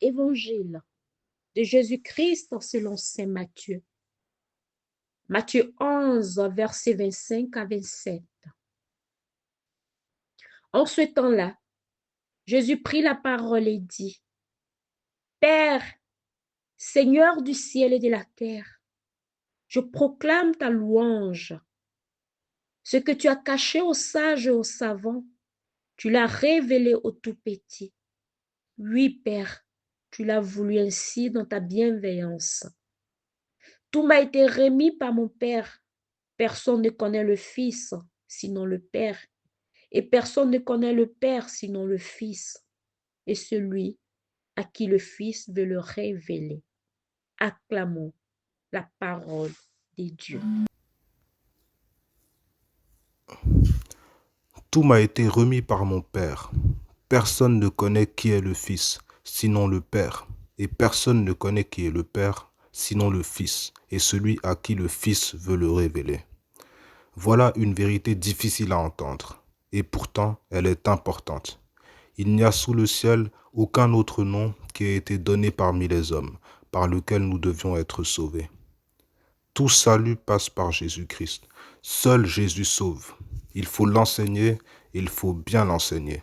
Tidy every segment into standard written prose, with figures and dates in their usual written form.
Évangile de Jésus-Christ selon saint Matthieu. Matthieu 11, versets 25 à 27. En ce temps-là, Jésus prit la parole et dit, Père, Seigneur du ciel et de la terre, je proclame ta louange. Ce que tu as caché aux sages et aux savants, tu l'as révélé aux tout-petits. Oui, Père, tu l'as voulu ainsi dans ta bienveillance. Tout m'a été remis par mon Père. Personne ne connaît le Fils, sinon le Père. Et personne ne connaît le Père, sinon le Fils. Et celui à qui le Fils veut le révéler. Acclamons la parole de Dieu. Tout m'a été remis par mon Père. Personne ne connaît qui est le Fils, sinon le Père. Et personne ne connaît qui est le Père, sinon le Fils, et celui à qui le Fils veut le révéler. Voilà une vérité difficile à entendre, et pourtant elle est importante. Il n'y a sous le ciel aucun autre nom qui ait été donné parmi les hommes, par lequel nous devions être sauvés. Tout salut passe par Jésus-Christ. Seul Jésus sauve. Il faut l'enseigner, il faut bien l'enseigner.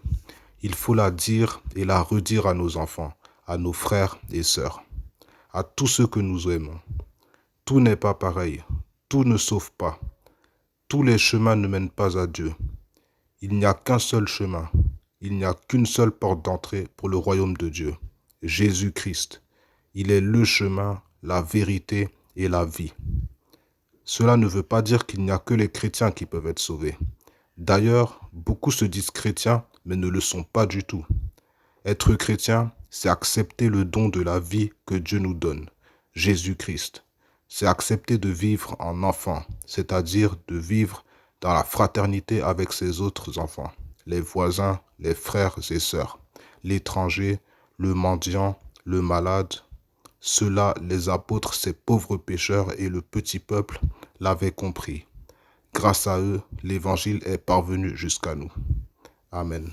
Il faut la dire et la redire à nos enfants, à nos frères et sœurs, à tous ceux que nous aimons. Tout n'est pas pareil, tout ne sauve pas. Tous les chemins ne mènent pas à Dieu. Il n'y a qu'un seul chemin, il n'y a qu'une seule porte d'entrée pour le royaume de Dieu, Jésus-Christ. Il est le chemin, la vérité et la vie. Cela ne veut pas dire qu'il n'y a que les chrétiens qui peuvent être sauvés. D'ailleurs, beaucoup se disent chrétiens, mais ne le sont pas du tout. Être chrétien, c'est accepter le don de la vie que Dieu nous donne, Jésus-Christ. C'est accepter de vivre en enfant, c'est-à-dire de vivre dans la fraternité avec ses autres enfants, les voisins, les frères et sœurs, l'étranger, le mendiant, le malade. Cela, les apôtres, ces pauvres pécheurs et le petit peuple l'avaient compris. Grâce à eux, l'évangile est parvenu jusqu'à nous. Amen.